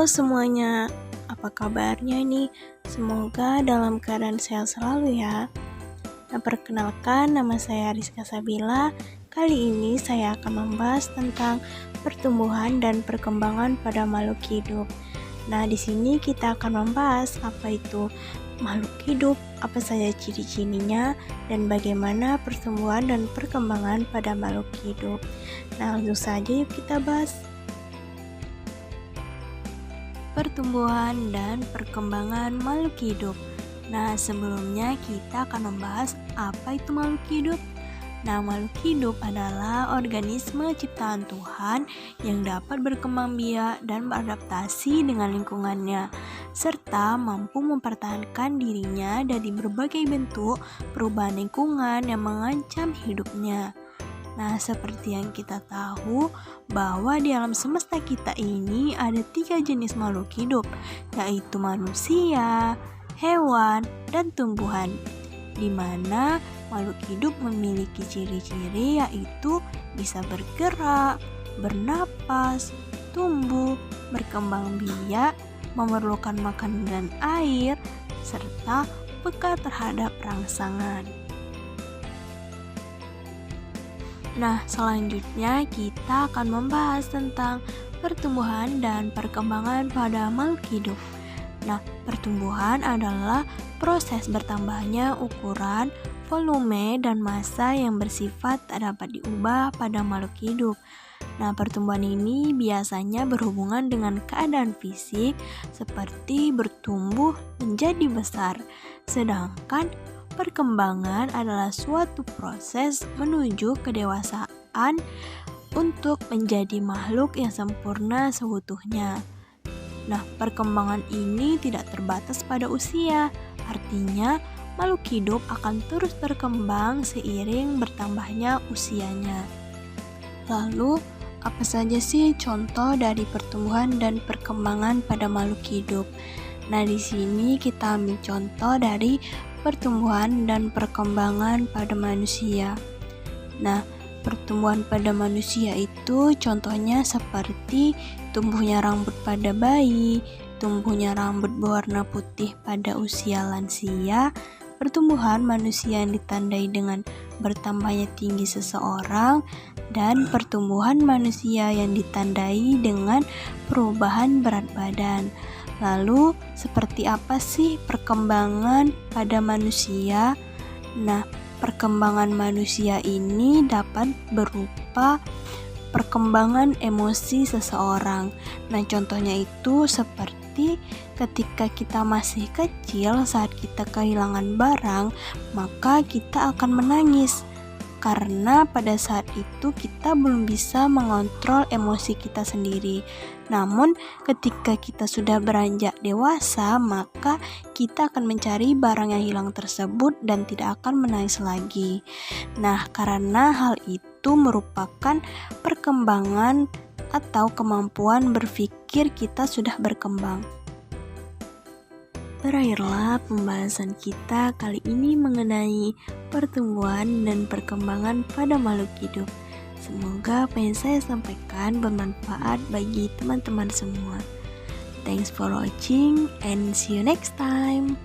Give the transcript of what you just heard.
Halo semuanya, apa kabarnya nih? Semoga dalam keadaan sehat selalu ya. Nah, perkenalkan nama saya Rizka Sabila. Kali ini saya akan membahas tentang pertumbuhan dan perkembangan pada makhluk hidup. Nah, di sini kita akan membahas apa itu makhluk hidup, apa saja ciri-cirinya, dan bagaimana pertumbuhan dan perkembangan pada makhluk hidup. Nah, langsung saja yuk kita bahas. Pertumbuhan dan perkembangan makhluk hidup. Nah, sebelumnya kita akan membahas apa itu makhluk hidup. Nah, makhluk hidup adalah organisme ciptaan Tuhan yang dapat berkembang biak dan beradaptasi dengan lingkungannya, serta mampu mempertahankan dirinya dari berbagai bentuk perubahan lingkungan yang mengancam hidupnya. Nah, seperti yang kita tahu bahwa di alam semesta kita ini ada 3 jenis makhluk hidup, yaitu manusia, hewan, dan tumbuhan. Di mana makhluk hidup memiliki ciri-ciri yaitu bisa bergerak, bernapas, tumbuh, berkembang biak, memerlukan makanan dan air, serta peka terhadap rangsangan. Nah, selanjutnya kita akan membahas tentang pertumbuhan dan perkembangan pada makhluk hidup. Nah, pertumbuhan adalah proses bertambahnya ukuran, volume, dan massa yang bersifat tak dapat diubah pada makhluk hidup. Nah, pertumbuhan ini biasanya berhubungan dengan keadaan fisik seperti bertumbuh menjadi besar. Sedangkan perkembangan adalah suatu proses menuju kedewasaan untuk menjadi makhluk yang sempurna seutuhnya. Nah, perkembangan ini tidak terbatas pada usia. Artinya, makhluk hidup akan terus berkembang seiring bertambahnya usianya. Lalu, apa saja sih contoh dari pertumbuhan dan perkembangan pada makhluk hidup? Nah, di sini kita ambil contoh dari pertumbuhan dan perkembangan pada manusia. Nah, pertumbuhan pada manusia itu contohnya seperti tumbuhnya rambut pada bayi, tumbuhnya rambut berwarna putih pada usia lansia, pertumbuhan manusia yang ditandai dengan bertambahnya tinggi seseorang, dan pertumbuhan manusia yang ditandai dengan perubahan berat badan. Lalu, seperti apa sih perkembangan pada manusia? Nah, perkembangan manusia ini dapat berupa perkembangan emosi seseorang. Nah, contohnya itu seperti ketika kita masih kecil, saat kita kehilangan barang, maka kita akan menangis. Karena pada saat itu kita belum bisa mengontrol emosi kita sendiri. Namun ketika kita sudah beranjak dewasa, maka kita akan mencari barang yang hilang tersebut dan tidak akan menangis lagi. Nah, karena hal itu merupakan perkembangan atau kemampuan berpikir kita sudah berkembang. Berakhirlah pembahasan kita kali ini mengenai pertumbuhan dan perkembangan pada makhluk hidup. Semoga apa yang saya sampaikan bermanfaat bagi teman-teman semua. Thanks for watching and see you next time.